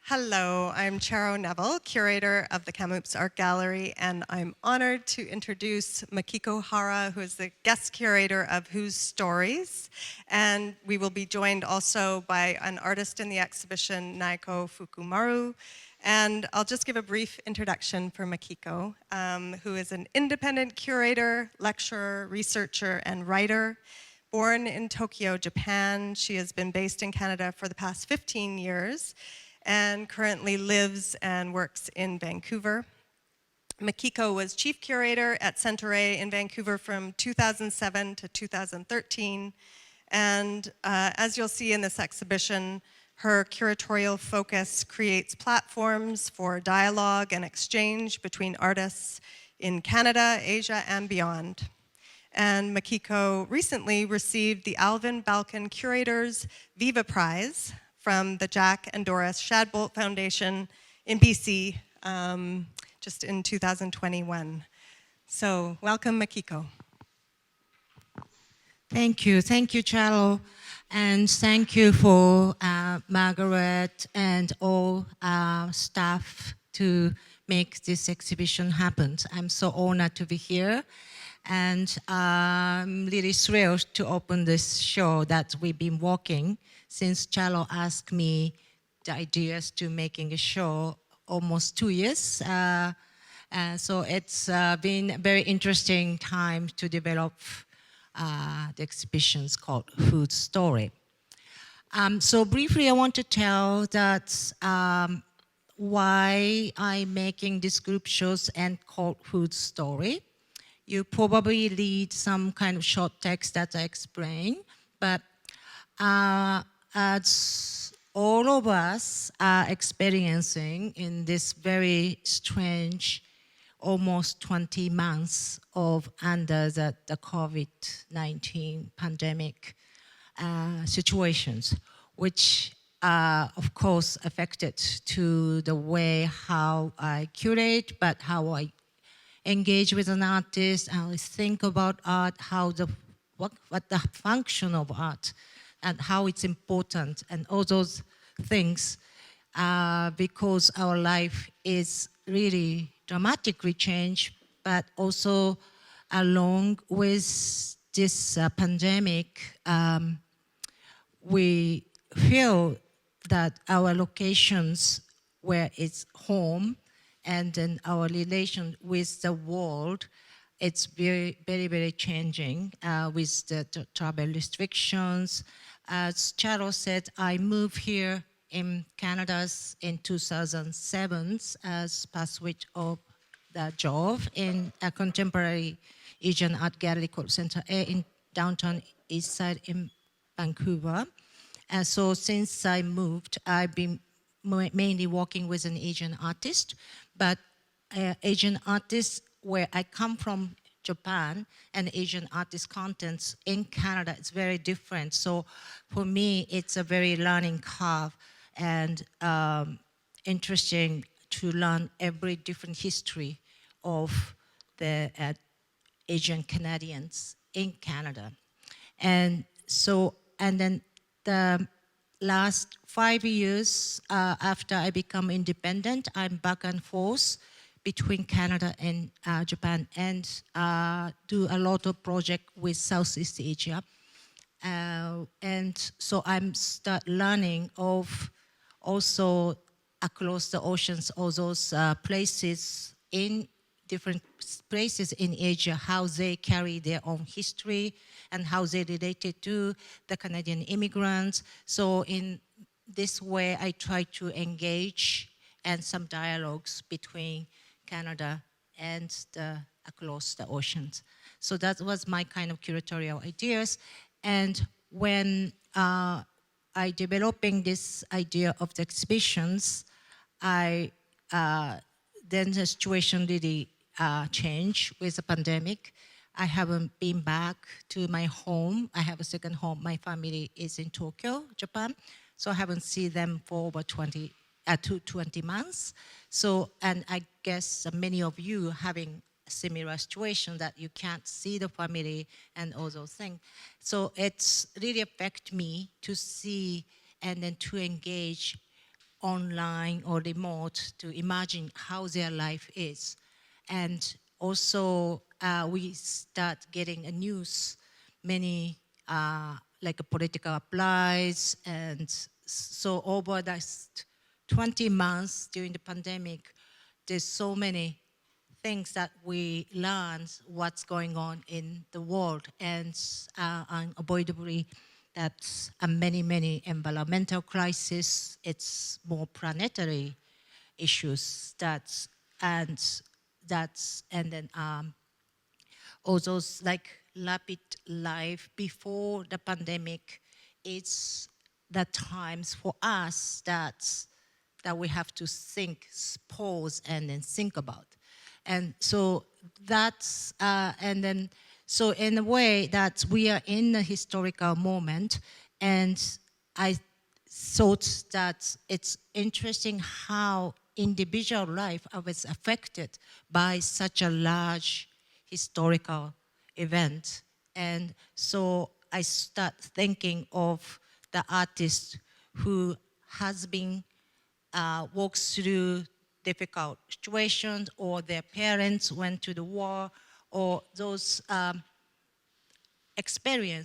Hello, I'm Charo Neville, curator of the Kamloops Art Gallery, and I'm honored to introduce Makiko Hara, who is the guest curator of Whose Stories. And we will be joined also by an artist in the exhibition, Naoko Fukumaru. And I'll just give a brief introduction for Makiko, who is an independent curator, lecturer, researcher, and writer. Born in Tokyo, Japan, she has been based in Canada for the past 15 years and currently lives and works in Vancouver. Makiko was chief curator at Centre in Vancouver from 2007 to 2013. And as you'll see in this exhibition, her curatorial focus creates platforms for dialogue and exchange between artists in Canada, Asia, and beyond. And Makiko recently received the Alvin Balkan Curators Viva Prize from the Jack and Doris Shadbolt Foundation in BC, just in 2021. So welcome, Makiko. Thank you, Charo, and thank you for Margaret and all staff to make this exhibition happen. I'm so honored to be here, and I'm really thrilled to open this show that we've been working since Charo asked me the ideas to making a show almost 2 years. So it's been a very interesting time to develop the exhibitions called Food Story. So briefly, I want to tell that why I'm making this group shows and called Food Story. You probably read some kind of short text that I explain, but as all of us are experiencing in this very strange, almost 20 months of under the COVID-19 pandemic situations, which of course affected to the way how I curate, but how I engage with an artist, how I think about art, how what the function of art, and how it's important, and all those things, because our life is really dramatically changed, but also along with this pandemic, we feel that our locations where it's home and then our relation with the world, it's very, very, very changing with the travel restrictions. As Charo said, I moved here in Canada in 2007 as pursuit of the job in a contemporary Asian art gallery called Centre in downtown East Side in Vancouver. And so since I moved, I've been mainly working with an Asian artist, but Asian artists where I come from, Japan, and Asian artist contents in Canada, it's very different. So for me, it's a very learning curve and interesting to learn every different history of the Asian Canadians in Canada. And so, and then the last 5 years after I become independent, I'm back and forth between Canada and Japan, and do a lot of projects with Southeast Asia. And so I'm start learning of also across the oceans, all those places in different places in Asia, how they carry their own history and how they related to the Canadian immigrants. So in this way, I try to engage and some dialogues between Canada and across the oceans. So that was my kind of curatorial ideas. And when I developing this idea of the exhibitions, then the situation really changed with the pandemic. I haven't been back to my home. I have a second home. My family is in Tokyo, Japan. So I haven't seen them for over 20 months. So, and I guess many of you having a similar situation that you can't see the family and all those things. So it's really affect me to see and then to engage online or remote to imagine how their life is. And also we start getting a news, many like a political applies. And so over the 20 months during the pandemic, there's so many things that we learn what's going on in the world, and unavoidably that's many environmental crises. It's more planetary issues and then all those like rapid life before the pandemic. It's the times for us that we have to think, pause, and then think about. And so that's, and then, so in a way that we are in a historical moment, and I thought that it's interesting how individual life was affected by such a large historical event. And so I start thinking of the artist who has been walks through difficult situations, or their parents went to the war, or those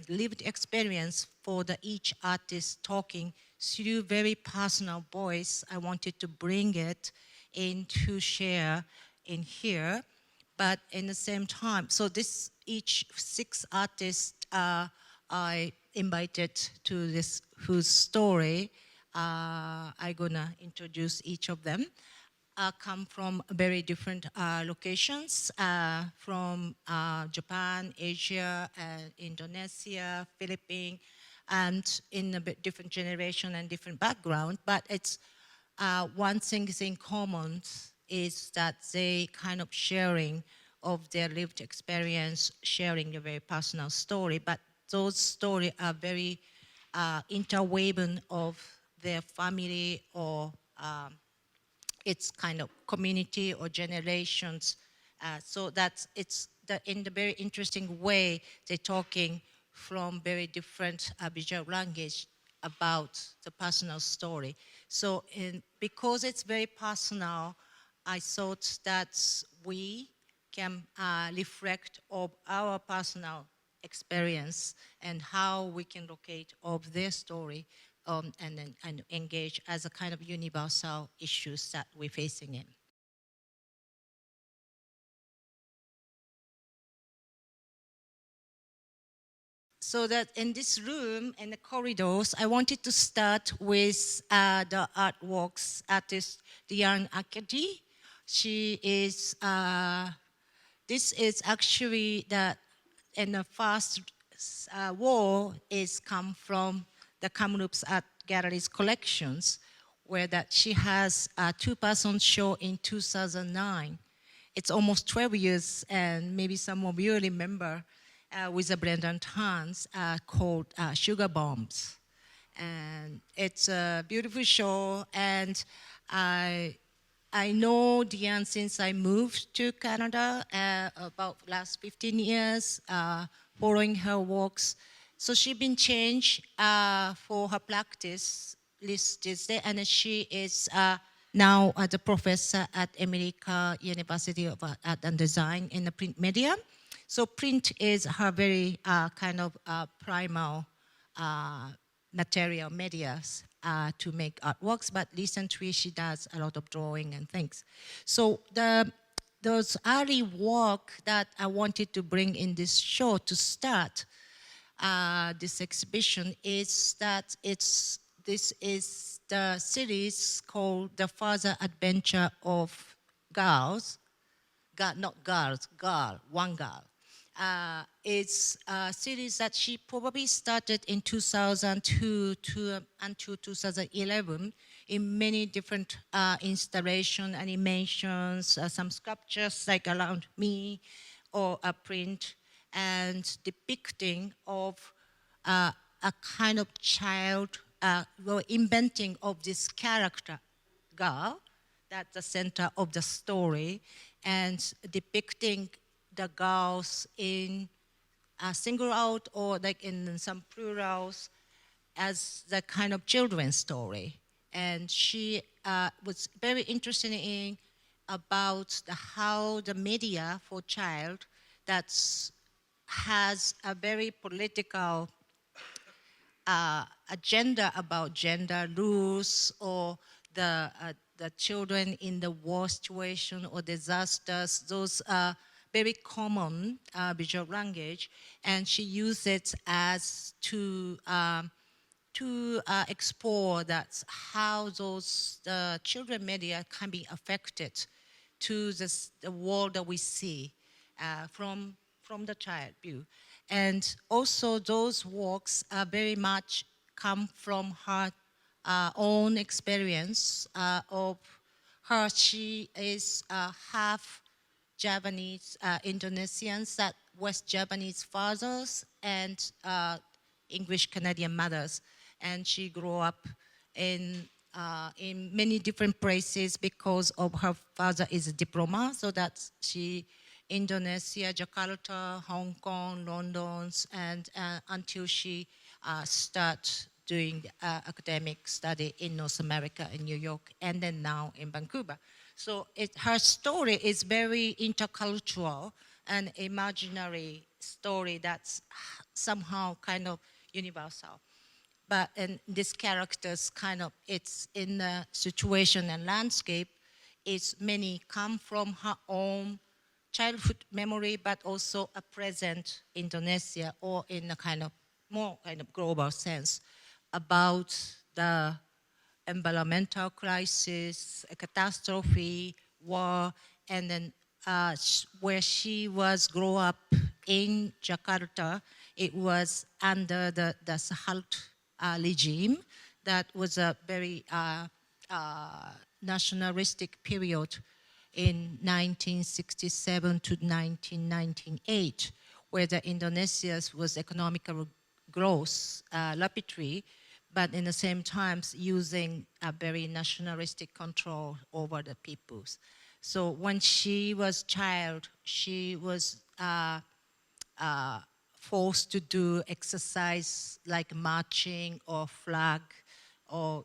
lived experience for each artist talking through very personal voice. I wanted to bring it in to share in here, but in the same time, so this each 6 artists I invited to this whose story I'm gonna introduce each of them. Come from very different locations, from Japan, Asia, Indonesia, Philippines, and in a bit different generation and different background. But it's one thing is in common is that they kind of sharing of their lived experience, sharing a very personal story. But those stories are very interwoven of their family or it's kind of community or generations. So that's in the very interesting way they're talking from very different visual language about the personal story. So because it's very personal, I thought that we can reflect of our personal experience and how we can locate of their story and then engage as a kind of universal issues that we're facing in. So that in this room, in the corridors, I wanted to start with the artworks artist, Diane Akedi. She is, this is actually in the first wall is come from the Kamloops Art Gallery's collections, where that she has a 2-person show in 2009. It's almost 12 years, and maybe some of you remember with the Brendan Hans called Sugar Bombs. And it's a beautiful show, and I know Diane since I moved to Canada about last 15 years, following her works. So she's been changed for her practice this day, and she is now the professor at America University of Art and Design in the print media. So print is her very kind of primal material medias to make artworks, but recently she does a lot of drawing and things. So those early work that I wanted to bring in this show to start this exhibition is that this is the series called The Further Adventure of Girls, not girls, girl, one girl. It's a series that she probably started in 2002 until 2011 in many different installation, animations, some sculptures like around me, or a print, and depicting of a kind of child, inventing of this character, girl, that's the center of the story, and depicting the girls in a single out or like in some plurals as the kind of children's story. And she was very interested in about how the media for child that's has a very political agenda about gender rules or the children in the war situation or disasters. Those are very common visual language, and she used it as to explore that how those children media can be affected to the world that we see from the child view. And also those works are very much come from her own experience of her. She is half Japanese, Indonesians, that West Japanese fathers and English Canadian mothers. And she grew up in many different places because of her father is a diplomat, so that she Indonesia, Jakarta, Hong Kong, London, and until she start doing academic study in North America, in New York, and then now in Vancouver. So her story is very intercultural and imaginary story that's somehow kind of universal. But and these characters kind of, it's in the situation and landscape, it's many come from her own childhood memory, but also a present Indonesia, or in a kind of more kind of global sense about the environmental crisis, a catastrophe, war, and then where she was grow up in Jakarta, it was under the Sahalt regime. That was a very nationalistic period in 1967 to 1998, where the Indonesia was economical growth rapidly, but in the same time using a very nationalistic control over the peoples. So when she was child, she was forced to do exercise like marching or flag, or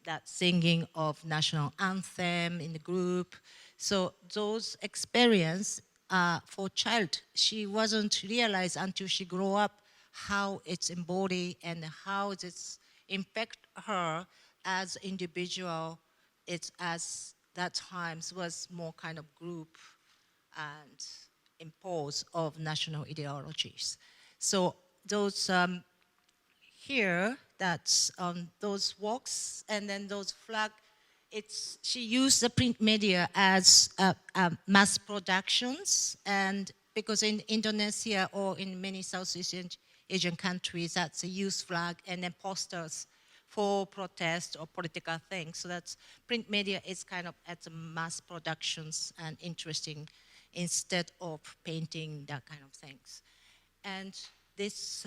that singing of national anthem in the group. So those experience for child, she wasn't realized until she grew up how it's embodied and how it's impact her as individual. It's as that times was more kind of group and impose of national ideologies. So those here, that's on those walks, and then those flag, she used the print media as mass productions, and because in Indonesia or in many Southeast Asian countries, that's a use flag and then posters for protest or political things. So that's print media is kind of at the mass productions and interesting instead of painting that kind of things. And this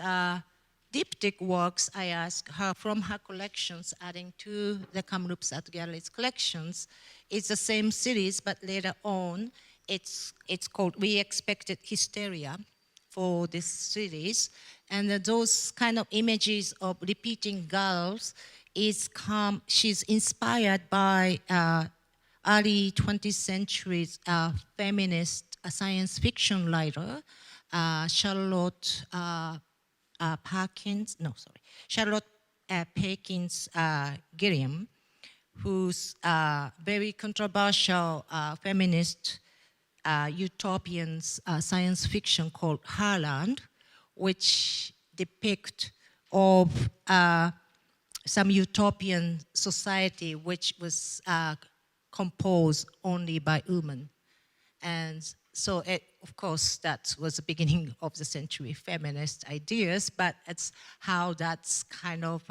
diptych works, I asked her from her collections, adding to the Kamloops Art Gallery's collections. It's the same series, but later on, it's called We Expected Hysteria for this series. And those kind of images of repeating girls she's inspired by early 20th century feminist science fiction writer, Charlotte Perkins Gilliam, whose very controversial feminist utopian science fiction called Herland, which depict of some utopian society which was composed only by women. And so, of course, that was the beginning of the century feminist ideas, but it's how that's kind of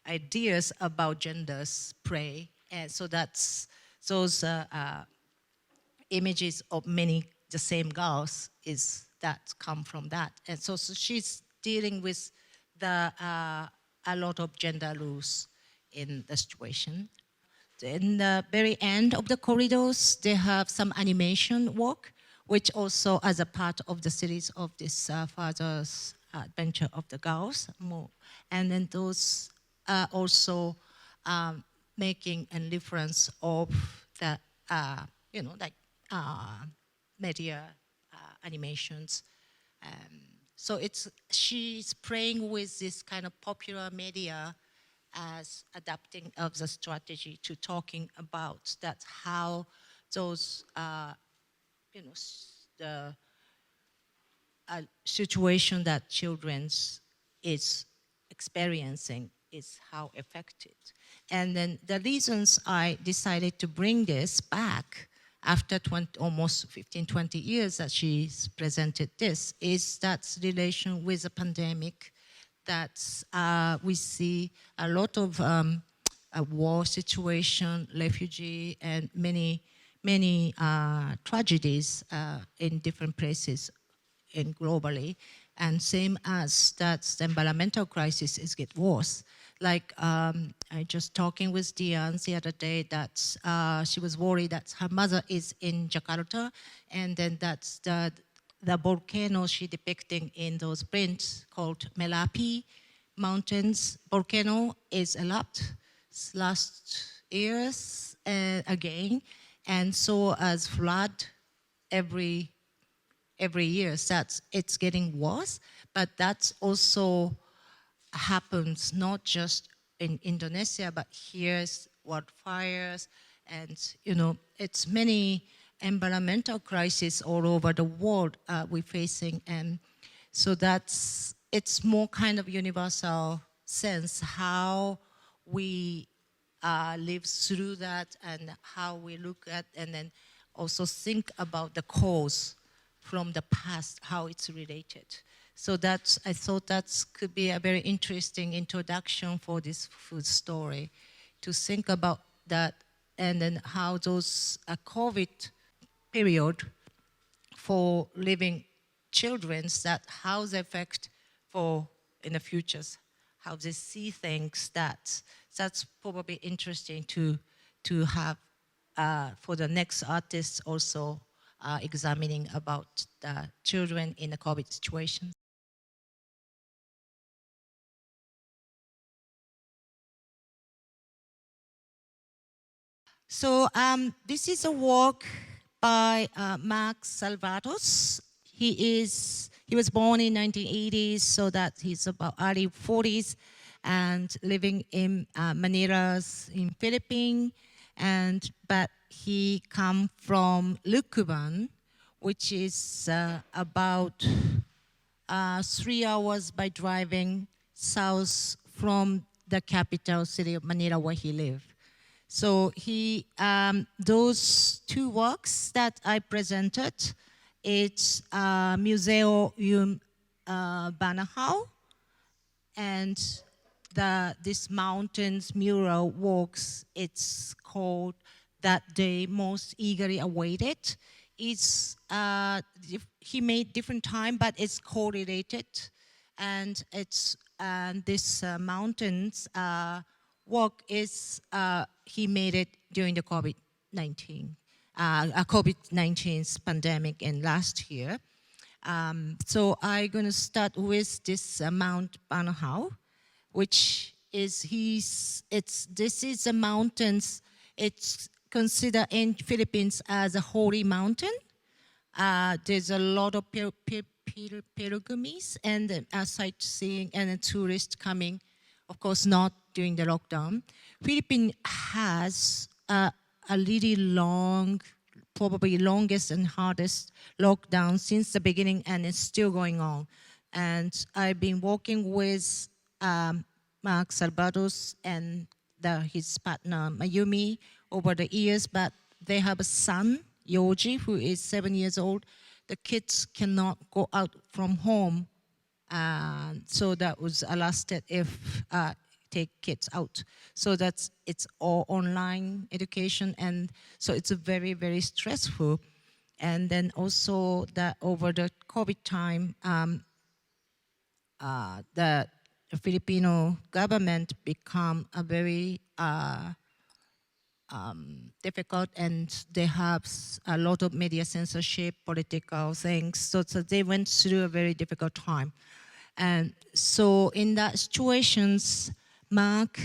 ideas about genders play. And so that's those images of many the same girls is that come from that. And so she's dealing with a lot of gender rules in the situation. In the very end of the corridors, they have some animation work, which also as a part of the series of this father's adventure of the girls. And then those are also making a reference of the, you know, like media animations. So she's playing with this kind of popular media as adapting of the strategy to talking about that how those, you know, the situation that children's is experiencing is how affected. And then the reasons I decided to bring this back after almost 15, 20 years that she's presented this is that relation with the pandemic that we see a lot of a war situation, refugee, and many tragedies in different places and globally, and same as that the environmental crisis is get worse. Like I just talking with Diane the other day that she was worried that her mother is in Jakarta, and then that's the volcano she depicting in those prints called Merapi Mountains volcano is erupt last years again, and so as flood every year. So it's getting worse, but that's also happens not just in Indonesia, but here's wildfires, and you know, it's many environmental crises all over the world we're facing, and so it's more kind of universal sense how we live through that and how we look at and then also think about the cause from the past, how it's related. So I thought that could be a very interesting introduction for this food story, to think about that and then how those COVID period for living children, that how they affect for in the futures, how they see things, that's probably interesting to have for the next artists also examining about the children in the COVID situation. So this is a work by Mark Salvatos. He was born in 1980s, so that he's about early 40s, and living in Manila in Philippines. But he come from Lukuban, which is about 3 hours by driving south from the capital city of Manila where he lived. So those two works that I presented, it's Museo Baanahau, and this mountains mural works, it's called That Day Most Eagerly Awaited. It's, he made different time, but it's correlated, and it's this mountains work is, he made it during the COVID-19 pandemic in last year. So I'm going to start with this Mount Baanahau, which is this is a mountains. It's considered in Philippines as a holy mountain. There's a lot of pilgrims and sightseeing and tourists coming. Of course, not during the lockdown. Philippines has a really long, probably longest and hardest lockdown since the beginning, and it's still going on. And I've been working with Mark Salvatos and his partner Mayumi over the years, but they have a son, Yoji, who is 7 years old. The kids cannot go out from home. So that was arrested if take kids out. So it's all online education, and so it's a very, very stressful. And then also that over the COVID time, the Filipino government become a very difficult, and they have a lot of media censorship, political things. So they went through a very difficult time. And so in that situations, Mark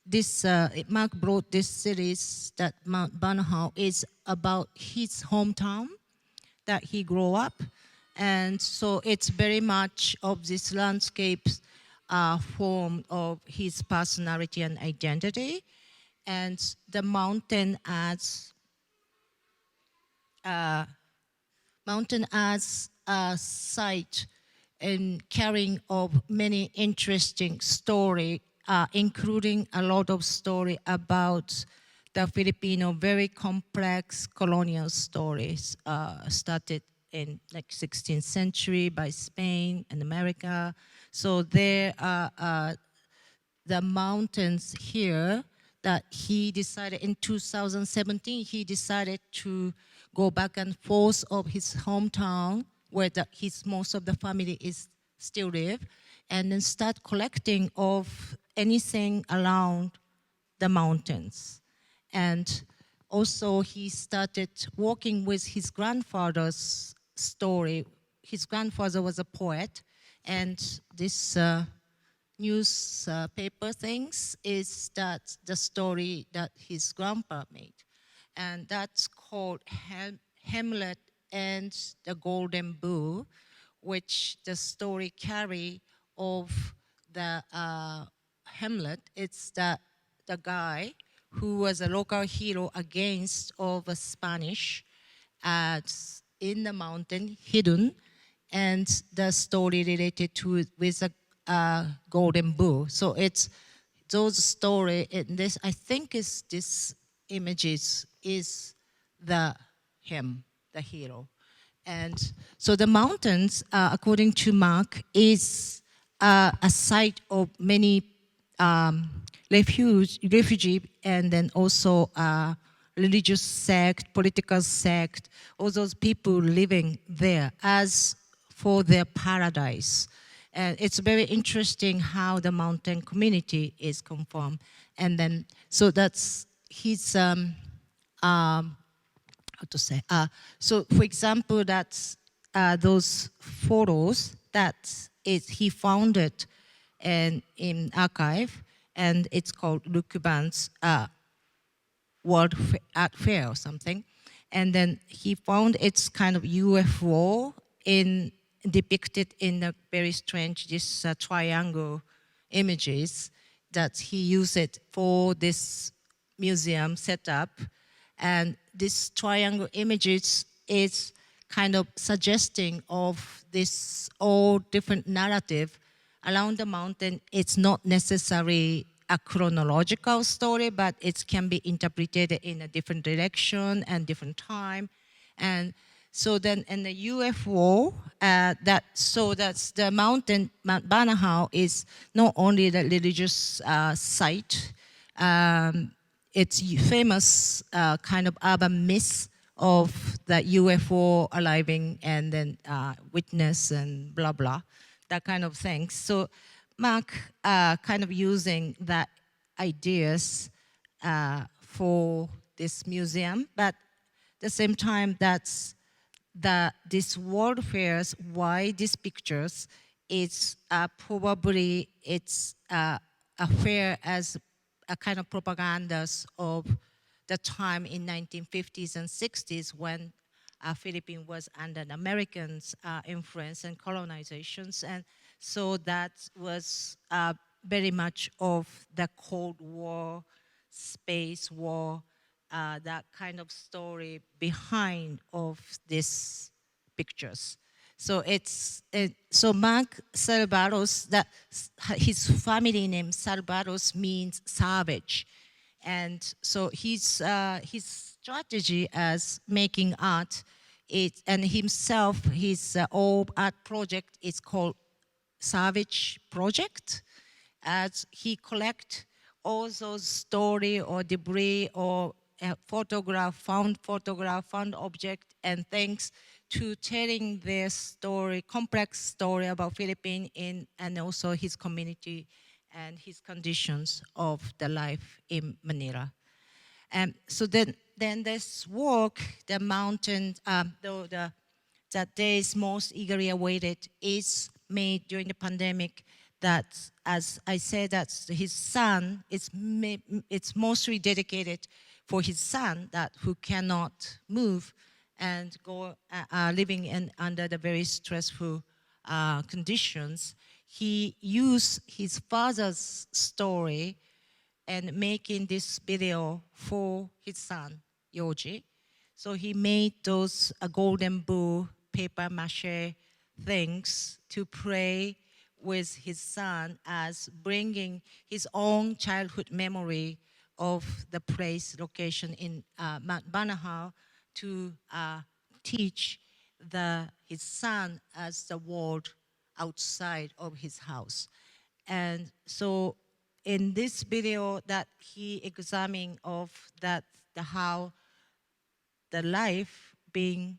this Mark brought this series that Mount Baanahau is about his hometown that he grew up, and so it's very much of this landscape form of his personality and identity, and the mountain as a site and carrying of many interesting story, including a lot of story about the Filipino very complex colonial stories started in like 16th century by Spain and America. So there are the mountains here that he decided in 2017, he decided to go back and forth of his hometown where most of the family is still live, and then start collecting of anything around the mountains. And also he started working with his grandfather's story. His grandfather was a poet, and this newspaper things is that the story that his grandpa made. And that's called Hamlet and the Golden Bull, which the story carry of the Hamlet. It's the guy who was a local hero against all the Spanish in the mountain, hidden, and the story related to with a golden bull. So it's those story in this, I think is this images is the hero. And so the mountains, according to Mark, is a site of many refugee and then also religious sect, political sect, all those people living there as for their paradise. And it's very interesting how the mountain community is conformed. And then, so that's his, how to say, so for example, that's those photos that he found it in archive, and it's called Lukuban's World Art Fair or something. And then he found it's kind of UFO depicted in a very strange, this triangle images that he used it for this museum setup. And this triangle images is kind of suggesting of this all different narrative around the mountain. It's not necessarily a chronological story, but it can be interpreted in a different direction and different time. And so then in the UFO, that's the mountain, Mount Baanahau is not only the religious site, it's famous kind of urban myth of the UFO arriving and then witness and blah, blah, that kind of thing. So Mark kind of using that ideas for this museum, but at the same time that's this world fairs, why these pictures, it's probably it's a fair as a kind of propaganda of the time in 1950s and 60s when Philippines was under the Americans' influence and colonizations. And so that was very much of the Cold War, space war, that kind of story behind of these pictures. So so Mark Salvatos, that his family name Salvatos means savage, and so his strategy as making art, and himself, his old art project is called Savage Project, as he collect all those story or debris or found object and things to telling their story, complex story about Philippines and also his community and his conditions of the life in Manila. So then this work, the mountain, that day is most eagerly awaited, is made during the pandemic. that, as I said, that his son, it's mostly dedicated for his son that who cannot move and go living under the very stressful conditions. He used his father's story and making this video for his son, Yoji. So he made those golden bull paper mache things to pray with his son as bringing his own childhood memory of the place location in Mount Baanahau to teach his son as the world outside of his house. And so in this video that he examined of that how the life being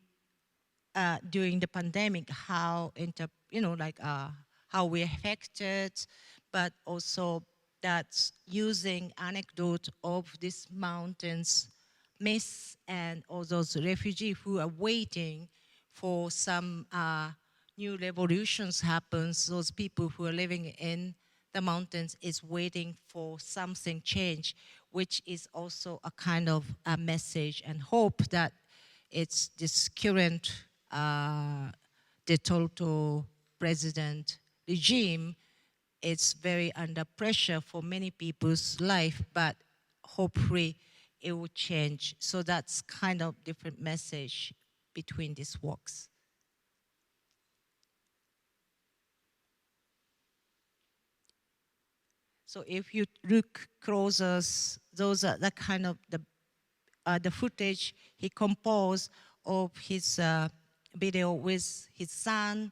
during the pandemic, how how we affected, but also that's using anecdote of these mountains myths and all those refugees who are waiting for some new revolutions happens. Those people who are living in the mountains is waiting for something change, which is also a kind of a message and hope that it's this current dictatorial president regime. It's very under pressure for many people's life, but hopefully it will change. So that's kind of different message between these works. So if you look closer, those are the kind of the footage he composed of his video with his son,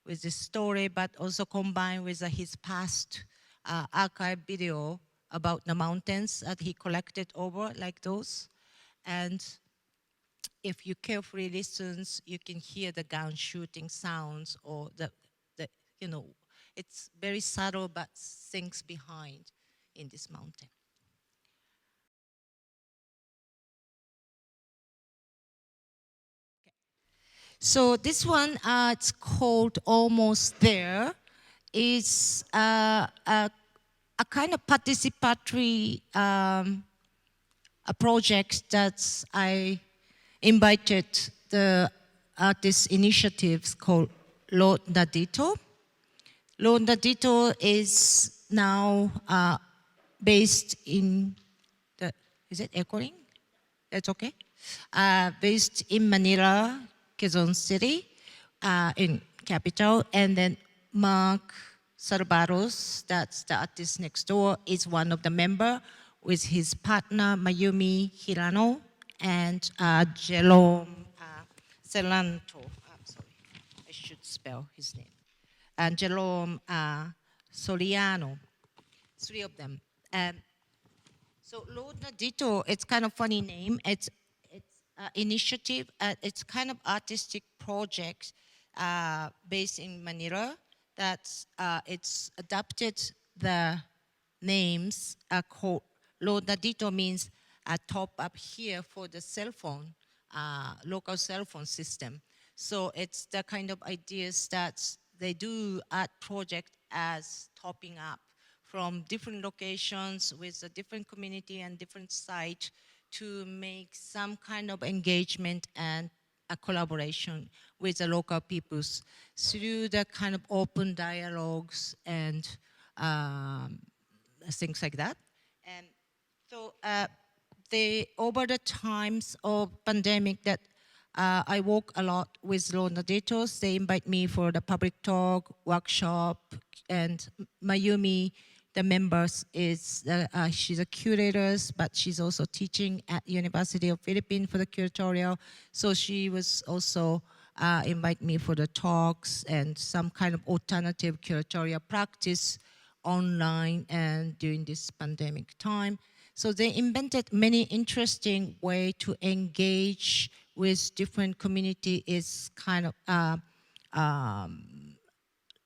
with the story, but also combined with his past archive video about the mountains that he collected over like those. And if you carefully listen, you can hear the gun shooting sounds or it's very subtle but things behind in this mountain. So this one, it's called Almost There. It's a kind of participatory a project that I invited the artist initiatives called Lord Nadito. Lord Nadito is now based in is it echoing? That's okay. Based in Manila, Quezon City, in capital, and then Mark Salvatos, that's the artist next door, is one of the member with his partner Mayumi Hirano and Jerome Celanto. I'm sorry, I should spell his name. And Jerome Soriano, three of them. So Lord Nadito, it's kind of funny name. It's initiative. It's kind of artistic project based in Manila. That it's adapted the names called Lord Nadito means top up here for the cell phone, local cell phone system. So it's the kind of ideas that they do art project as topping up from different locations with a different community and different site to make some kind of engagement and a collaboration with the local peoples through the kind of open dialogues and things like that. And so over the times of pandemic that I work a lot with Lord Naditos. They invite me for the public talk, workshop, and Mayumi, the members, is she's a curator, but she's also teaching at University of Philippines for the curatorial. So she was also invite me for the talks and some kind of alternative curatorial practice online and during this pandemic time. So they invented many interesting way to engage with different community is kind of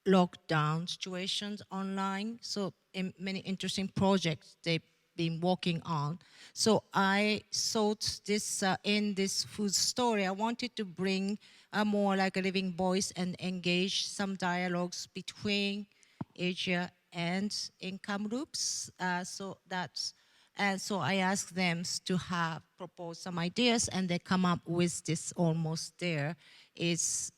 lockdown situations online. So many interesting projects they've been working on. So I thought this in this food story, I wanted to bring a more like a living voice and engage some dialogues between Asia and in Kamloops. And so I asked them to propose some ideas, and they come up with this almost there is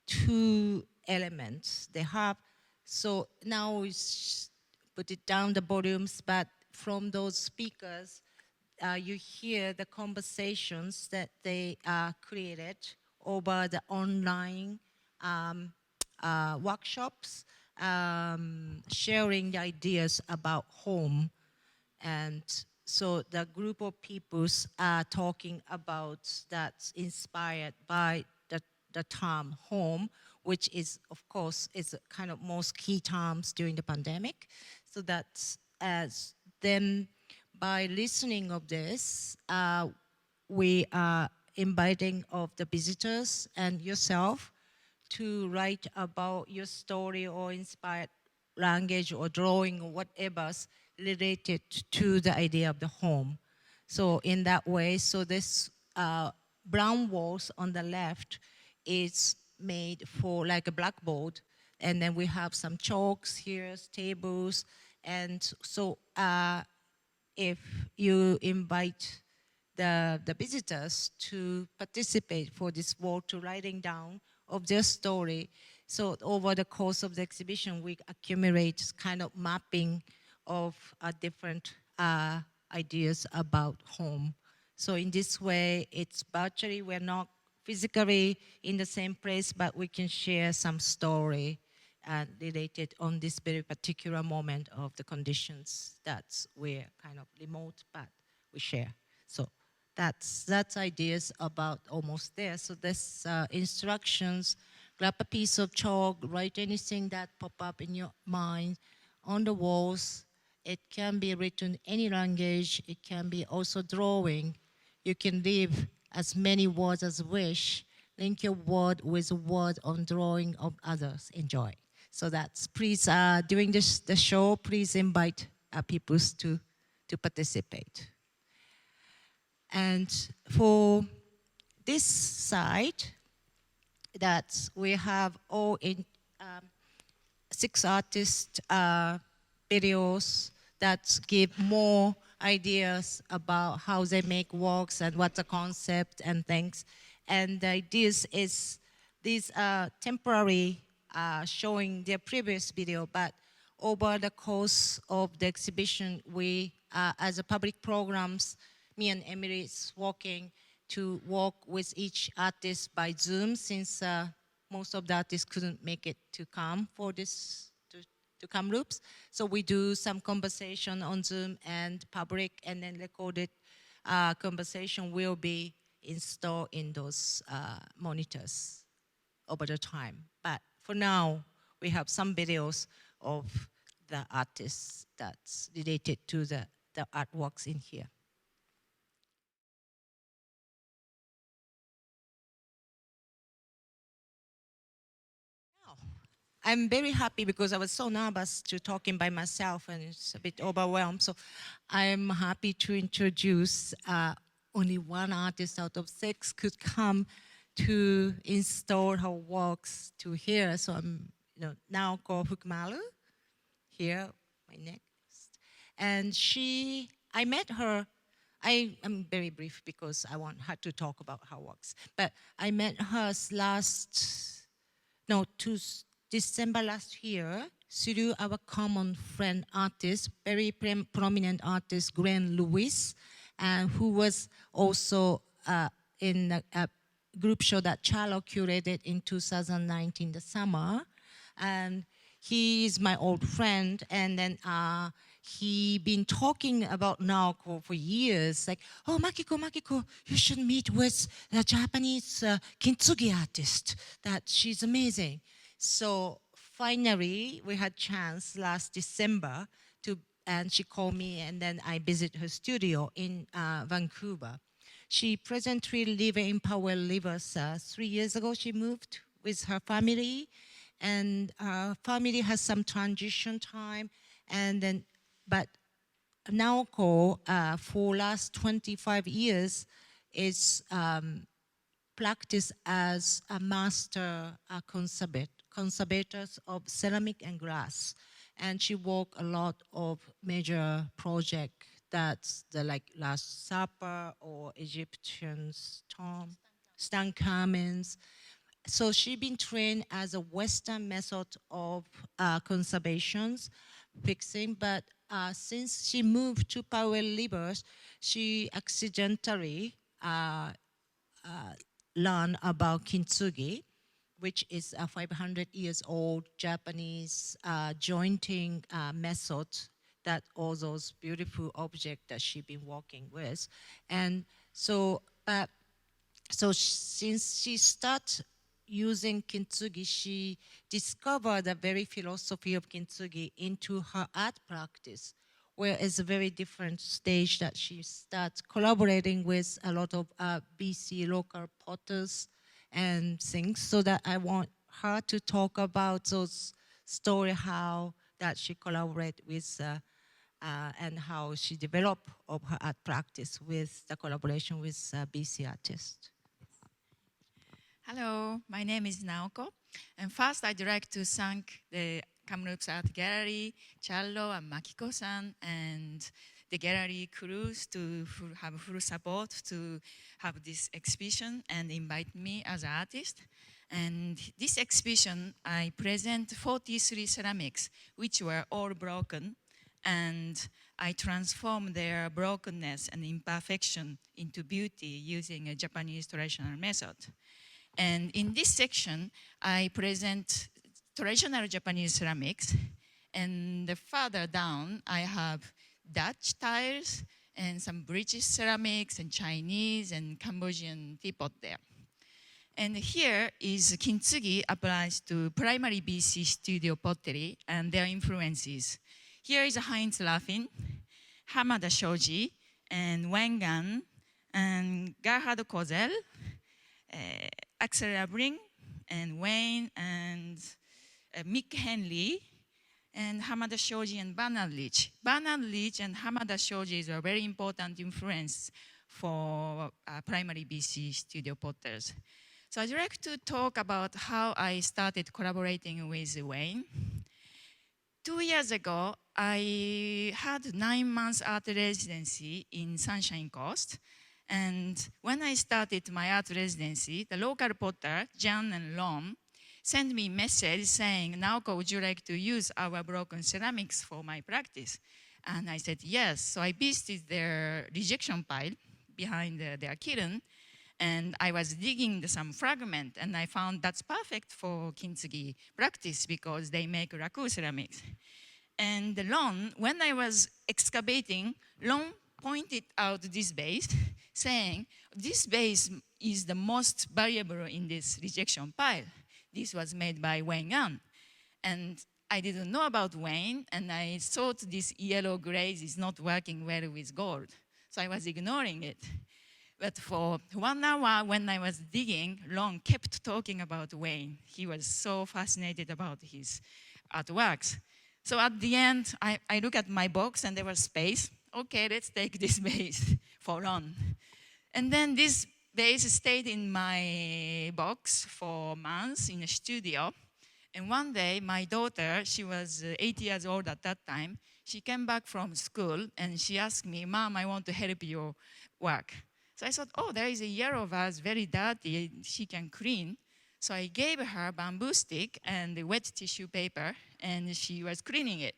2 elements they have. So now we put it down the volumes, but from those speakers, you hear the conversations that they created over the online workshops, sharing the ideas about home. And so the group of peoples are talking about that's inspired by the term home, which is, of course, is kind of most key terms during the pandemic. So that's as then by listening of this, we are inviting of the visitors and yourself to write about your story or inspired language or drawing or whatever's related to the idea of the home. So in that way, so this brown walls on the left is made for like a blackboard, and then we have some chalks here, tables, and so if you invite the visitors to participate for this wall to writing down of their story. So over the course of the exhibition, we accumulate kind of mapping of different ideas about home. So in this way, it's virtually, we're not physically in the same place, but we can share some story related on this very particular moment of the conditions that we're kind of remote, but we share. So that's ideas about almost there. So this instructions, grab a piece of chalk, write anything that pop up in your mind on the walls. It can be written any language. It can be also drawing. You can leave as many words as wish. Link your word with a word on drawing of others. Enjoy. So that's, please, during the show, please invite people to participate. And for this side, that we have all in 6 artist videos that give more ideas about how they make works and what's the concept and things. And the ideas is these are temporary showing their previous video, but over the course of the exhibition, we, as a public programs, me and Emily is working to work with each artist by Zoom, since most of the artists couldn't make it to come for this, to Kamloops. So we do some conversation on Zoom and public, and then recorded conversation will be installed in those monitors over the time. But for now, we have some videos of the artists that's related to the artworks in here. I'm very happy because I was so nervous to talking by myself and it's a bit overwhelmed. So I'm happy to introduce only one artist out of 6 could come to install her works to here. So I'm, Naoko Fukumaru here, my next. And I met her, I'm very brief because I want her to talk about her works. But I met her December last year through our common friend artist, very prominent artist, Glenn Lewis, who was also in a group show that Charlo curated in 2019, the summer. And he is my old friend, and then he been talking about Naoko for years, like, oh, Makiko, you should meet with a Japanese Kintsugi artist, that she's amazing. So finally, we had chance last December and she called me, and then I visit her studio in Vancouver. She presently lives in Powell Rivers. 3 years ago, she moved with her family, and her family has some transition time. And then, but Naoko, for last 25 years, is practiced as a master conservators of ceramic and glass. And she worked a lot of major projects that's the like Last Supper or Egyptian's tomb, Tutankhamun's. So she been trained as a Western method of conservations, fixing, but since she moved to Powell Rivers, she accidentally learned about Kintsugi, which is a 500 years old Japanese jointing method that all those beautiful objects that she's been working with. And so, since she started using Kintsugi, she discovered the very philosophy of Kintsugi into her art practice, where it's a very different stage that she starts collaborating with a lot of BC local potters and things. So that I want her to talk about those story, how that she collaborate with and how she developed of her art practice with the collaboration with BC artists. Hello, my name is Naoko. And first, I'd like to thank the Kamloops Art Gallery, Charlo and Makiko-san, and the gallery crews to have full support to have this exhibition and invite me as an artist. And this exhibition, I present 43 ceramics, which were all broken, and I transform their brokenness and imperfection into beauty using a Japanese traditional method. And in this section, I present traditional Japanese ceramics. And further down, I have Dutch tiles and some British ceramics and Chinese and Cambodian teapot there. And here is Kintsugi applies to primary BC studio pottery and their influences. Here is Heinz Raffin, Hamada Shoji, and Wengan, and Gerhard Kozel, Axel Rabring, and Wayne, and Mick Henley, and Hamada Shoji and Bernard Leach. Bernard Leach and Hamada Shoji is a very important influence for primary BC studio potters. So I'd like to talk about how I started collaborating with Wayne. 2 years ago, I had 9 months art residency in Sunshine Coast. And when I started my art residency, the local potter, Jan and Lom, sent me a message saying, Naoko, would you like to use our broken ceramics for my practice? And I said, yes. So I visited their rejection pile behind their kiln, and I was digging some fragment, and I found that's perfect for Kintsugi practice because they make raku ceramics. And Lon, when I was excavating, Lon pointed out this vase, saying, this vase is the most valuable in this rejection pile. This was made by Wayne Yan. And I didn't know about Wayne, and I thought this yellow glaze is not working well with gold. So I was ignoring it. But for 1 hour when I was digging, Lon kept talking about Wayne. He was so fascinated about his artworks. So at the end, I look at my box and there was space. Okay, let's take this vase for Lon. And then this vase stayed in my box for months in a studio. And one day, my daughter, she was 8 years old at that time, she came back from school and she asked me, Mom, I want to help you work. So I thought, oh, there is a yellow vase, very dirty, she can clean. So I gave her a bamboo stick and a wet tissue paper, and she was cleaning it.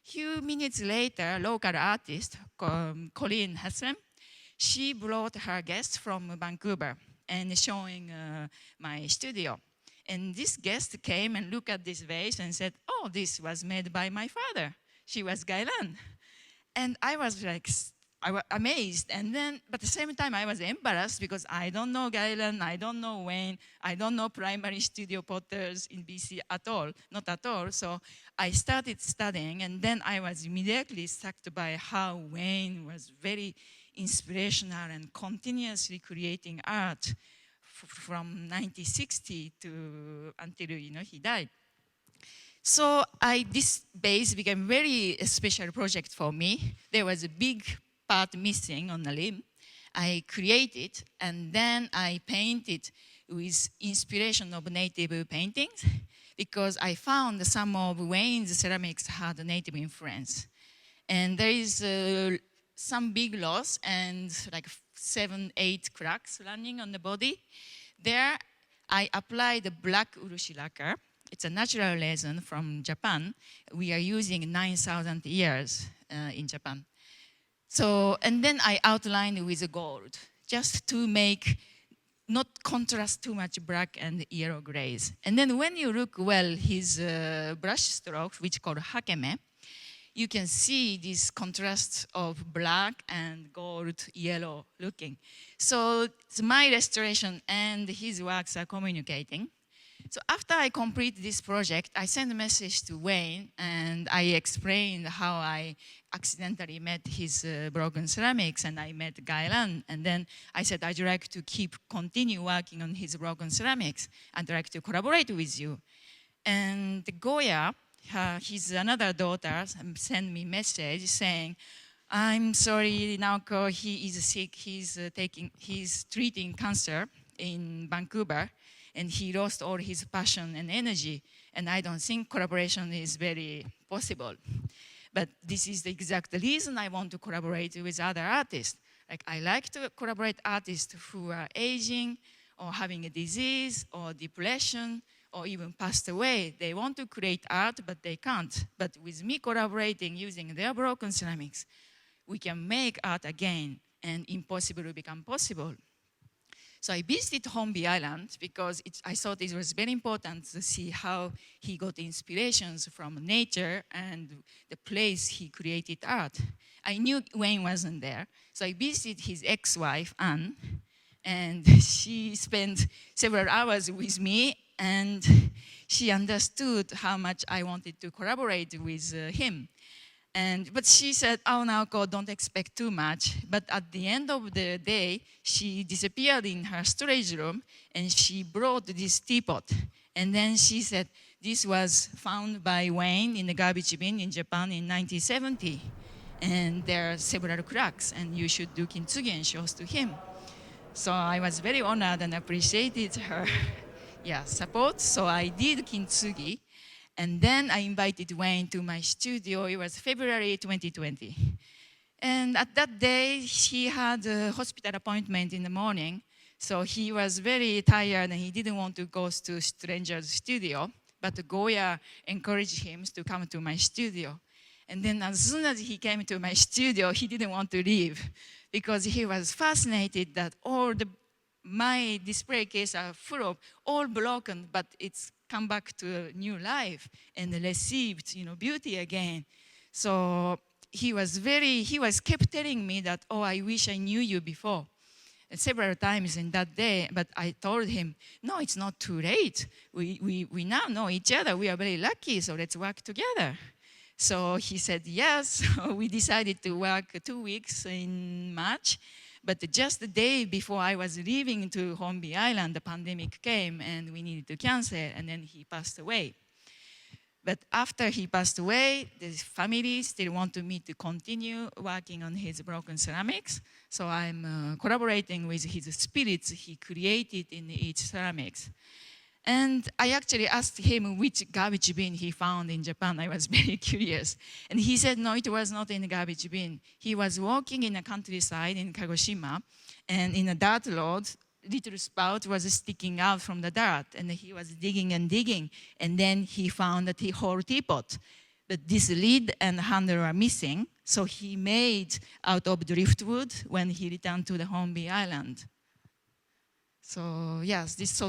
Few minutes later, a local artist, Colleen Hassan, she brought her guest from Vancouver and showing my studio. And this guest came and looked at this vase and said, oh, this was made by my father. She was Gailan. And I was like, I was amazed. And then, but at the same time, I was embarrassed because I don't know Gailan, I don't know Wayne, I don't know primary studio potters in BC at all, not at all. So I started studying, and then I was immediately struck by how Wayne was very inspirational and continuously creating art from 1960 to until he died. So this base became very special project for me. There was a big part missing on the limb. I created, and then I painted with inspiration of native paintings, because I found some of Wayne's ceramics had a native influence. And there is some big loss and like 7, 8 cracks running on the body. There, I applied the black urushi lacquer. It's a natural resin from Japan. We are using 9,000 years in Japan. So, and then I outlined with gold, just to make, not contrast too much black and yellow grays. And then when you look well, his brush strokes, which called hakeme, you can see this contrast of black and gold, yellow looking. So my restoration and his works are communicating. So after I complete this project, I send a message to Wayne and I explained how I accidentally met his broken ceramics and I met Gailan. And then I said, I'd like to continue working on his broken ceramics. I'd like to collaborate with you. And Goya, his another daughter, sent me a message saying, I'm sorry, Naoko, he is sick. He's treating cancer in Vancouver, and he lost all his passion and energy. And I don't think collaboration is very possible. But this is the exact reason I want to collaborate with other artists. Like I like to collaborate artists who are aging or having a disease or depression or even passed away. They want to create art, but they can't. But with me collaborating using their broken ceramics, we can make art again, and impossible will become possible. So I visited Hornby Island because I thought it was very important to see how he got inspirations from nature and the place he created art. I knew Wayne wasn't there, so I visited his ex-wife, Anne, and she spent several hours with me, and she understood how much I wanted to collaborate with him. But she said, oh, Naoko, don't expect too much. But at the end of the day, she disappeared in her storage room, and she brought this teapot. And then she said, this was found by Wayne in the garbage bin in Japan in 1970. And there are several cracks, and you should do Kintsugi and shows to him. So I was very honored and appreciated her support. So I did Kintsugi. And then I invited Wayne to my studio. It was February 2020. And at that day, he had a hospital appointment in the morning. So he was very tired and he didn't want to go to stranger's studio. But Goya encouraged him to come to my studio. And then as soon as he came to my studio, he didn't want to leave because he was fascinated that my display cases are full of all broken, but it's come back to a new life and received, beauty again. So he kept telling me that, oh, I wish I knew you before. And several times in that day, but I told him, no, it's not too late. We now know each other. We are very lucky, so let's work together. So he said yes. So we decided to work 2 weeks in March. But just the day before I was leaving to Hornby Island, the pandemic came and we needed to cancel, and then he passed away. But after he passed away, the family still wanted me to continue working on his broken ceramics. So I'm collaborating with his spirits he created in each ceramics. And I actually asked him which garbage bin he found in Japan. I was very curious. And he said, no, it was not in the garbage bin. He was walking in a countryside in Kagoshima, and in a dirt road, little spout was sticking out from the dirt, and he was digging and digging, and then he found the whole teapot. But this lid and handle are missing, so he made out of driftwood when he returned to the Hornby Island. So yes, this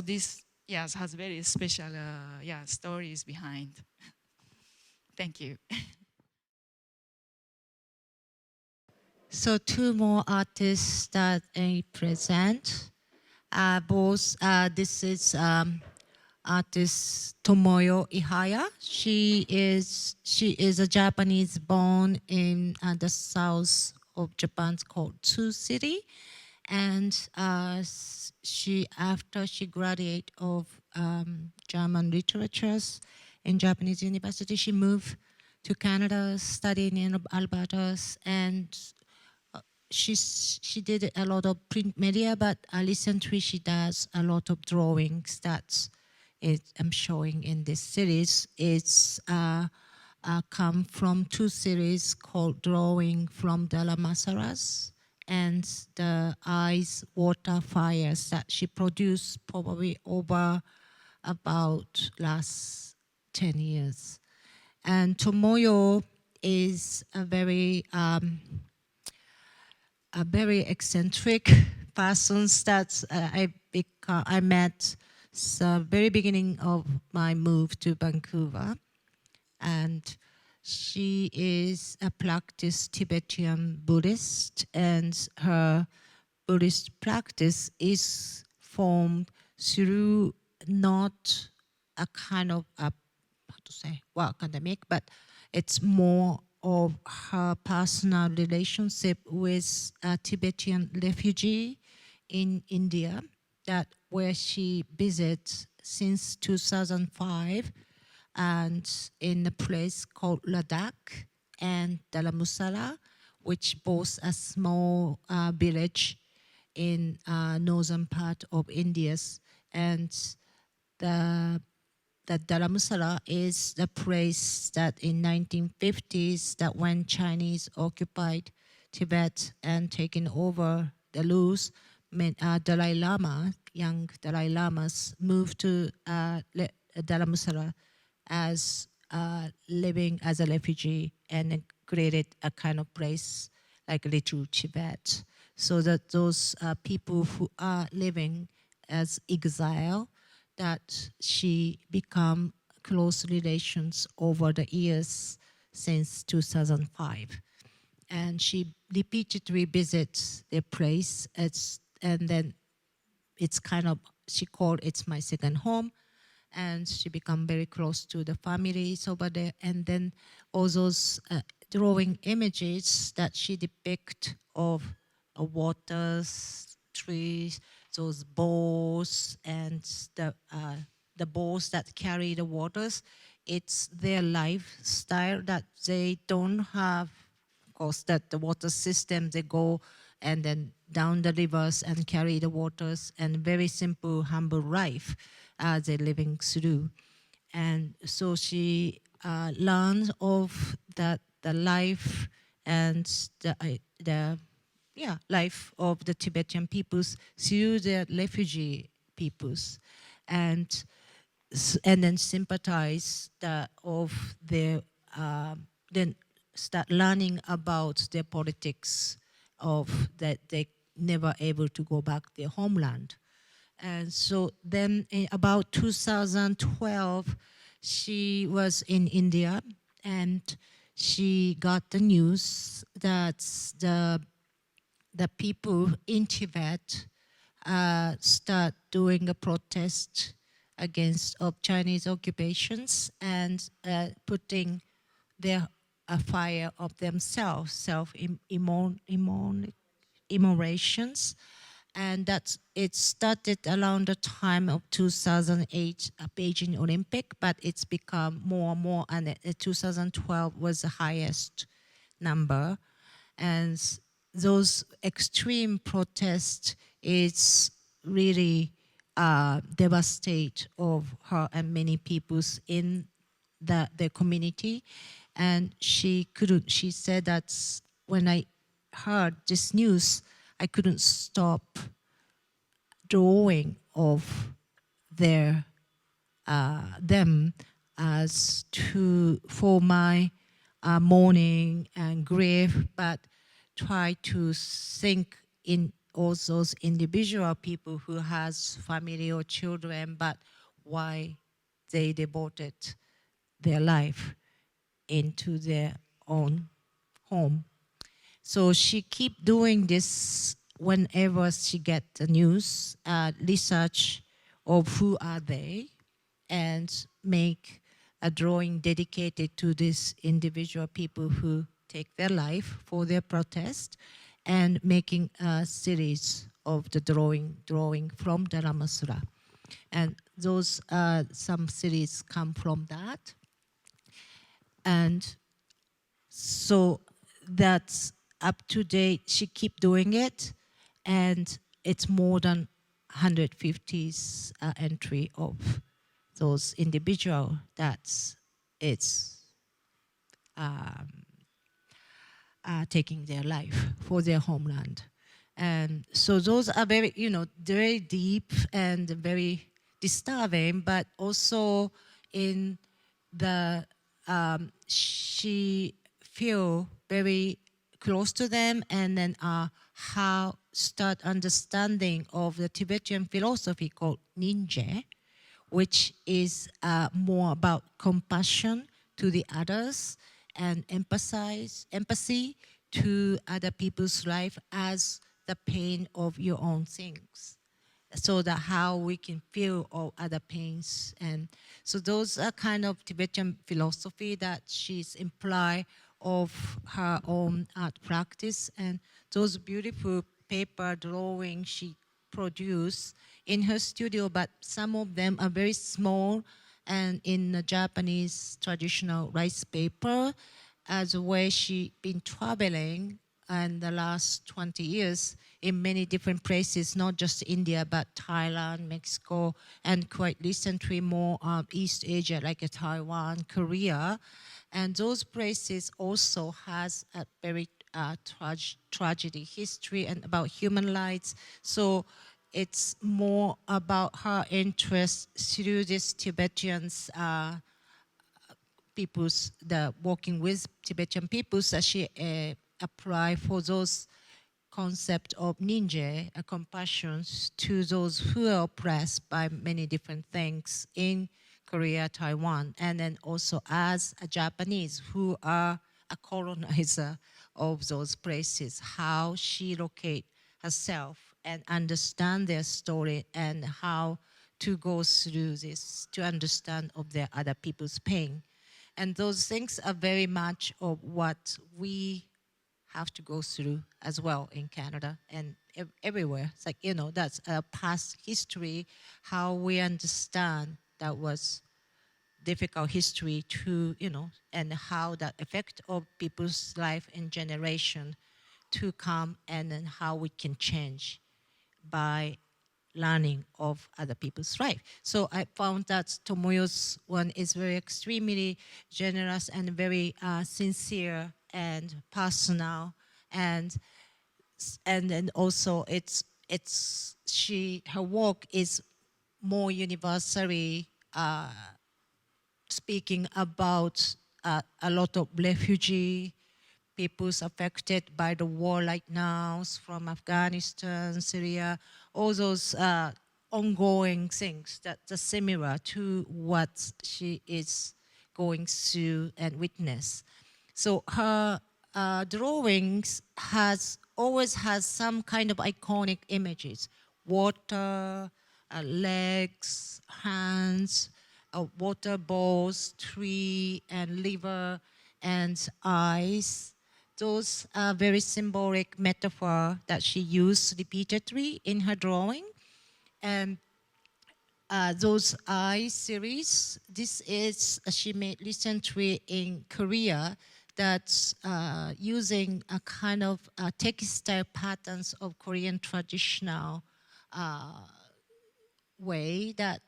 has very special stories behind. Thank you. So 2 more artists that I present. This is artist Tomoyo Ihaya. She is a Japanese born in the south of Japan called Tsu City. And after she graduated of German literatures in Japanese university, she moved to Canada, studying in Salvatos, and she did a lot of print media, but recently she does a lot of drawings that's I'm showing in this series. It's come from two series called Drawing from Dalamasaras and the Ice, Water, Fires that she produced probably over about last 10 years. And Tomoyo is a very eccentric person that I met the very beginning of my move to Vancouver. And she is a practiced Tibetan Buddhist, and her Buddhist practice is formed through not a kind of academic, but it's more of her personal relationship with a Tibetan refugee in India, that where she visits since 2005, and in a place called Ladakh and Dharamsala, which boasts a small village in northern part of India. And the Dharamsala is the place that in 1950s, that when Chinese occupied Tibet and taken over the Lus, Dalai Lama, young Dalai Lamas moved to Dharamsala as living as a refugee and created a kind of place like Little Tibet, so that those people who are living as exile, that she become close relations over the years since 2005. And she repeatedly visits their place, and then it's kind of, she called it's my second home, and she become very close to the families over there. And then all those drawing images that she depict of waters, trees, those bowls, and the bowls that carry the waters, it's their lifestyle that they don't have. Of course, that the water system, they go and then down the rivers and carry the waters, and very simple, humble life they're living through. And so she learns of that the life and the life of the Tibetan peoples through the refugee peoples, and then sympathize of their then start learning about their politics of that they never able to go back their homeland. And so then in about 2012, she was in India, and she got the news that the people in Tibet start doing a protest against of Chinese occupations, and putting their fire of themselves, self-immolations. And it started around the time of 2008 Beijing Olympic, but it's become more and more, and 2012 was the highest number. And those extreme protests is really devastate of her and many peoples in the community. And she said that when I heard this news, I couldn't stop drawing of them as for my mourning and grief, but try to think in all those individual people who has family or children, but why they devoted their life into their own home. So she keep doing this whenever she get the news, research of who are they, and make a drawing dedicated to these individual people who take their life for their protest, and making a series of the drawing from the Ramasura. And those some series come from that. And so that's up to date. She keep doing it, and it's more than 150 entry of those individual that's it's taking their life for their homeland. And so those are very, very deep and very disturbing, but also in the, she feel very close to them, and then how start understanding of the Tibetan philosophy called ninja, which is more about compassion to the others and empathy to other people's life as the pain of your own things. So that how we can feel all other pains. And so those are kind of Tibetan philosophy that she's implied of her own art practice. And those beautiful paper drawings she produced in her studio, but some of them are very small and in the Japanese traditional rice paper, as where she been traveling in the last 20 years in many different places, not just India, but Thailand, Mexico, and quite recently more East Asia, like Taiwan, Korea. And those places also has a very tragedy history and about human rights. So it's more about her interest through this Tibetans peoples, the working with Tibetan peoples, that she apply for those concept of ninja, compassion to those who are oppressed by many different things in Korea, Taiwan, and then also as a Japanese who are a colonizer of those places, how she locate herself and understand their story and how to go through this to understand of their other people's pain. And those things are very much of what we have to go through as well in Canada and everywhere. It's like, that's a past history, how we understand that was difficult history to, and how that affect of people's life and generation to come, and then how we can change by learning of other people's life. So I found that Tomoyo's one is very extremely generous and very sincere and personal, and then also her work is more universally speaking about a lot of refugee peoples affected by the war like now from Afghanistan, Syria, all those ongoing things that are similar to what she is going through and witness. So her drawings always has some kind of iconic images: water, legs, hands, water balls, tree, and liver, and eyes. Those are very symbolic metaphor that she used repeatedly in her drawing. And those eye series, this is she made recently in Korea, that's using a kind of textile patterns of Korean traditional way that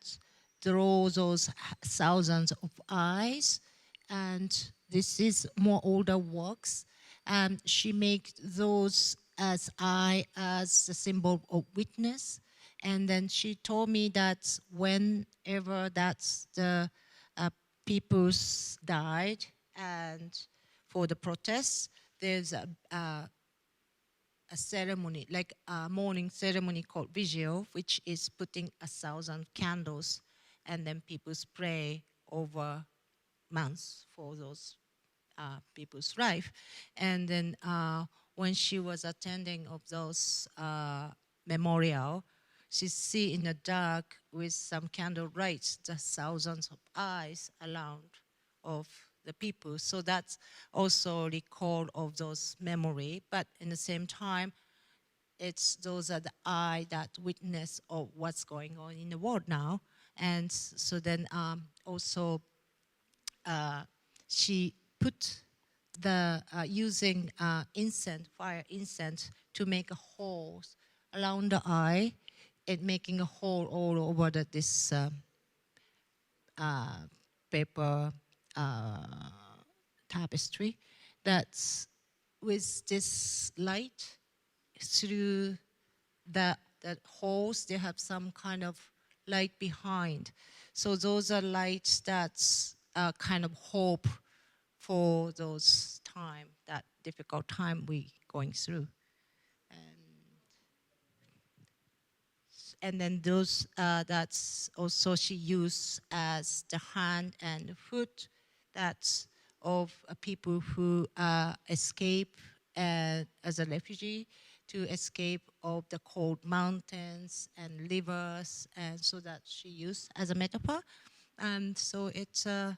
draw those thousands of eyes. And this is more older works. And she makes those as eye as a symbol of witness. And then she told me that whenever that's the peoples died and for the protests, there's a ceremony, like a morning ceremony called vigil, which is putting 1,000 candles, and then people pray over months for those people's life. And then when she was attending of those memorial, she see in the dark with some candle lights the thousands of eyes around of the people. So that's also recall of those memory, but in the same time, those are the eye that witness of what's going on in the world now. And so then also she put the using incense, fire incense, to make a hole around the eye, and making a hole all over this paper tapestry that's with this light through the holes. They have some kind of light behind. So those are lights that's kind of hope for those time, that difficult time we going through. And then those, that's also she used as the hand and foot, that's of people who escape as a refugee, to escape of the cold mountains and rivers, and so that she used as a metaphor. And so it's a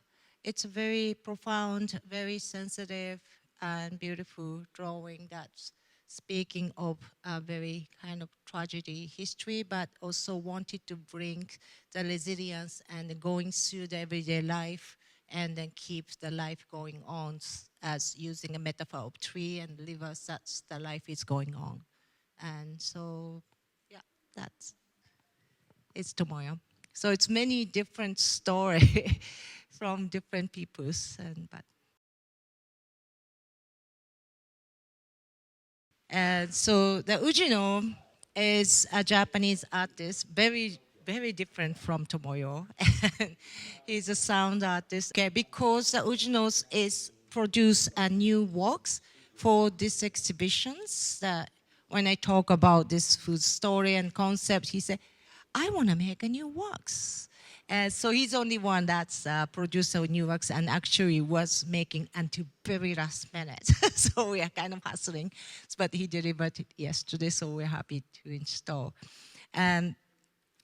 very profound, very sensitive and beautiful drawing that's speaking of a very kind of tragedy history, but also wanted to bring the resilience and going through the everyday life and then keep the life going on, as using a metaphor of tree and river, such the life is going on. And so, yeah, it's Tomoyo. So it's many different story from different peoples, and so the Ujino is a Japanese artist, very, very different from Tomoyo. He's a sound artist. Okay, because the Ujinos is produce a new works for these exhibitions. That when I talk about this food story and concept, he said, I want to make a new works. So he's only one that's produced a new works and actually was making until very last minute. So we are kind of hustling, but he delivered it yesterday, so we're happy to install. And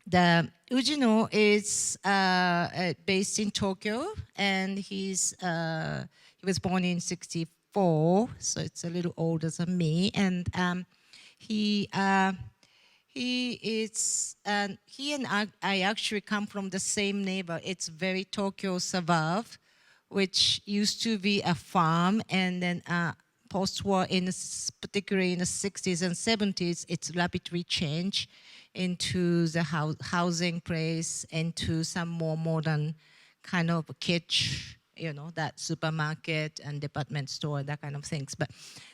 the Ujino is based in Tokyo, and he was born in '64, so it's a little older than me, and he and I actually come from the same neighbor. It's very Tokyo suburb, which used to be a farm, and then post-war, particularly in the 60s and 70s, it's rapidly changed into the housing place, into some more modern kind of kitsch, that supermarket and department store, that kind of things. But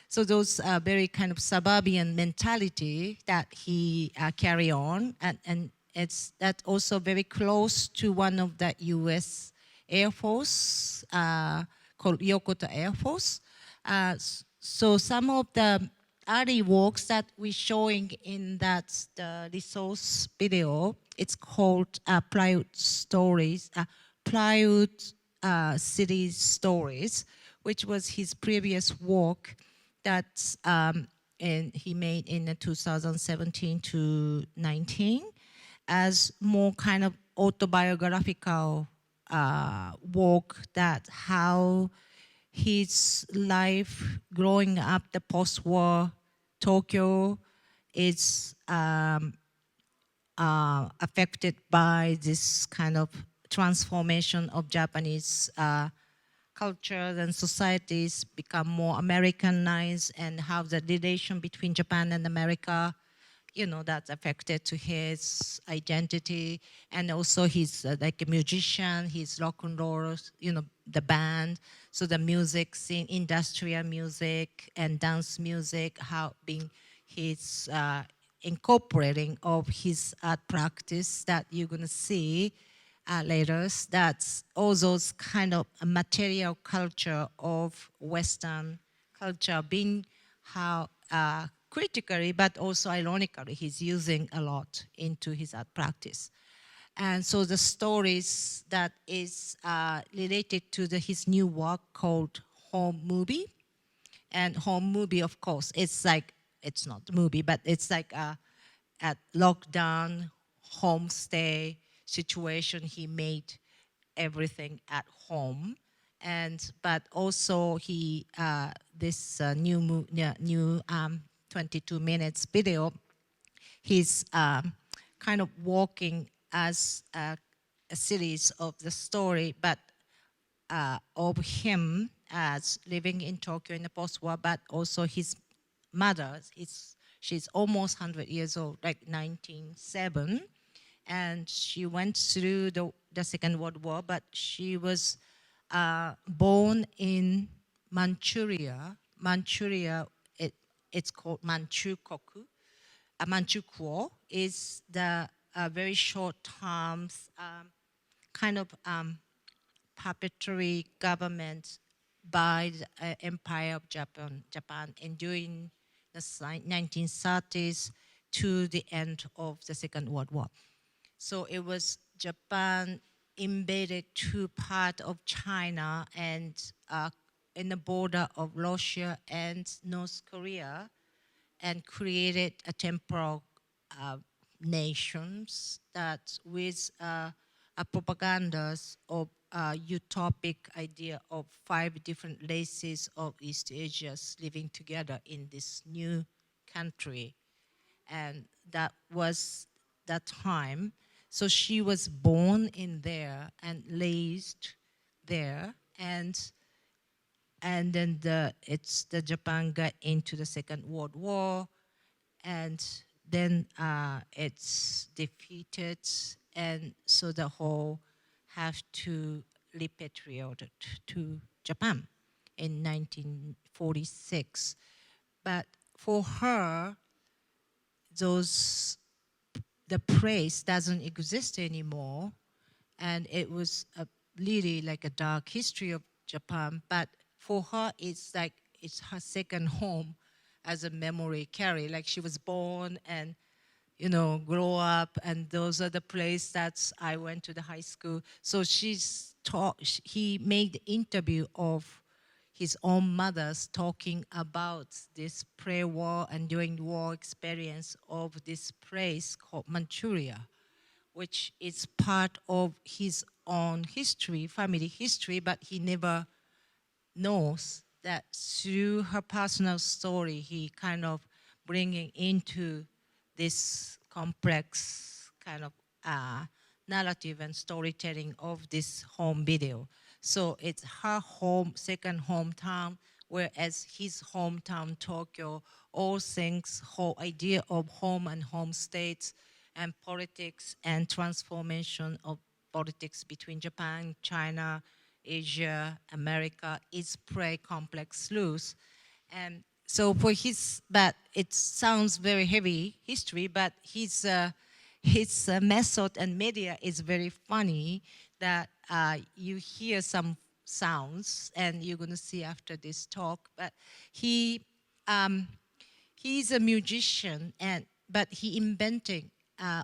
so those very kind of suburban mentality that he carry on, and it's that also very close to one of the U.S. Air Force called Yokota Air Force. So some of the early works that we're showing in the resource video, it's called Plywood Stories, Plywood City Stories, which was his previous work that he made in 2017 to 19 as more kind of autobiographical work, that how his life growing up the post-war Tokyo is affected by this kind of transformation of Japanese cultures and societies become more Americanized, and how the relation between Japan and America, that's affected to his identity. And also he's like a musician, he's rock and roll, the band. So the music scene, industrial music and dance music, how being his incorporating of his art practice that you're gonna see later. That's all those kind of material culture of Western culture being how critically, but also ironically, he's using a lot into his art practice. And so the stories that is related to his new work called Home Movie. And Home Movie, of course, it's not a movie, but it's like a lockdown, homestay situation. He made everything at home. But also he this new 22 minutes video, he's kind of walking as a series of the story, but of him as living in Tokyo in the post-war, but also his mother. She's almost 100 years old, like 1907, and she went through the Second World War, but she was born in Manchuria. Manchuria, it's called Manchukoku. Manchukuo is the very short terms kind of puppetry government by the Empire of Japan, and during the 1930s to the end of the Second World War. So it was Japan invaded two parts of China and in the border of Russia and North Korea, and created a temporal nations that with a propagandas of utopic idea of 5 different races of East Asia living together in this new country. And that was that time. So she was born in there and raised there, and then the Japan got into the Second World War, and then it's defeated, and so the whole have to repatriate to Japan in 1946. But for her, the place doesn't exist anymore, and it was really like a dark history of Japan. But for her, it's like it's her second home as a memory carry. Like she was born and grow up, and those are the places that I went to the high school. So he made the interview of his own mothers talking about this pre-war and during war experience of this place called Manchuria, which is part of his own history, family history, but he never knows that through her personal story, he kind of bringing into this complex kind of narrative and storytelling of this home video. So it's her second hometown, whereas his hometown, Tokyo, all things, whole idea of home and home states and politics and transformation of politics between Japan, China, Asia, America is pretty complex loose. And so for but it sounds very heavy history, but his method and media is very funny that you hear some sounds, and you're going to see after this talk. But he's a musician, but he invented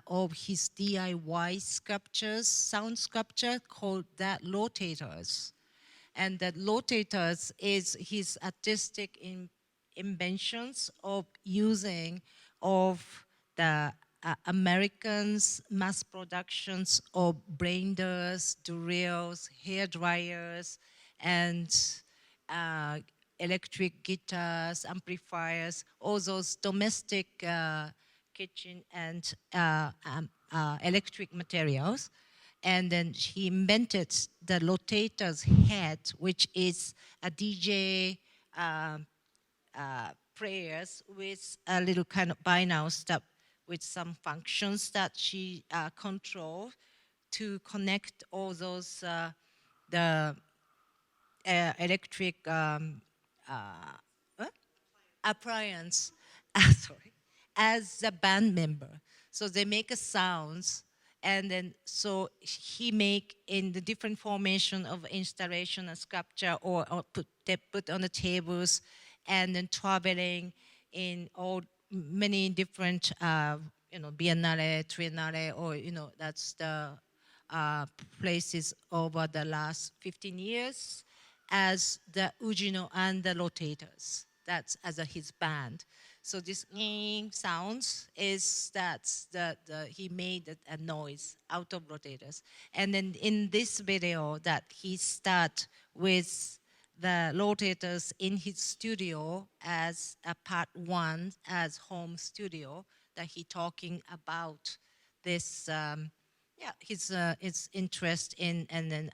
of his DIY sculptures, sound sculpture called that rotators. And that rotators is his artistic inventions of using of the Americans' mass productions of blenders, drills, hair dryers, and electric guitars, amplifiers, all those domestic kitchen and electric materials. And then he invented the rotator's head, which is a DJ players with a little kind of binaural stuff with some functions that she controls to connect all those the electric appliance sorry, as a band member. So they make a sounds, and then so he make in the different formation of installation and sculpture or they put on the tables, and then traveling in all many different Biennale, Triennale, or that's the places over the last 15 years as the Ujino and the rotators. That's as his band. So this sounds is that's he made a noise out of rotators. And then in this video that he start with the rotators in his studio as a part 1 as home studio, that he talking about this his interest in, and then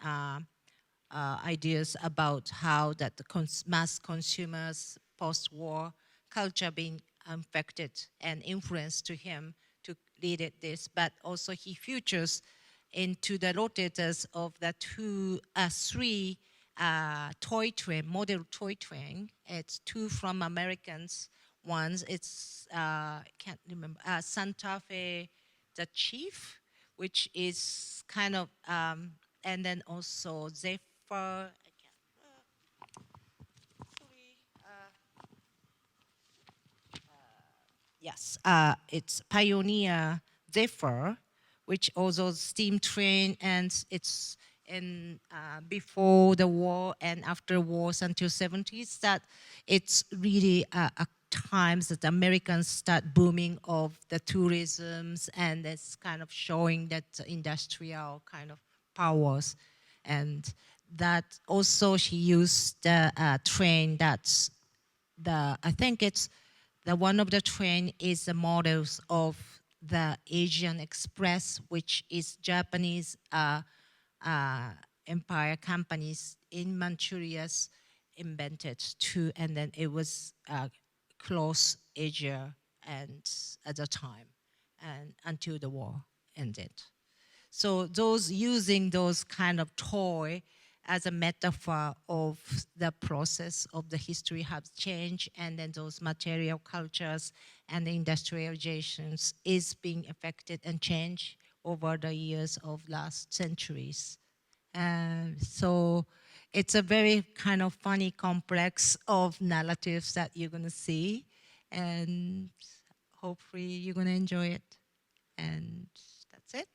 ideas about how that the mass consumers post-war culture being affected and influenced to him to lead it this, but also he futures into the rotators of the three toy train, model toy train. It's two from Americans. One's I can't remember, Santa Fe, the Chief, which is kind of, and then also Zephyr. I can't, yes, it's Pioneer Zephyr, which also steam train, and it's in before the war and after wars until 70s, that it's really a times that the Americans start booming of the tourisms, and it's kind of showing that industrial kind of powers. And that also she used the train that's I think it's the one of the train is the models of the Asian Express, which is Japanese empire companies in Manchuria's invented too, and then it was close Asia and at the time, and until the war ended. So those using those kind of toy as a metaphor of the process of the history has changed, and then those material cultures and the industrializations is being affected and changed over the years of last centuries. So it's a very kind of funny complex of narratives that you're gonna see, and hopefully you're gonna enjoy it. And that's it.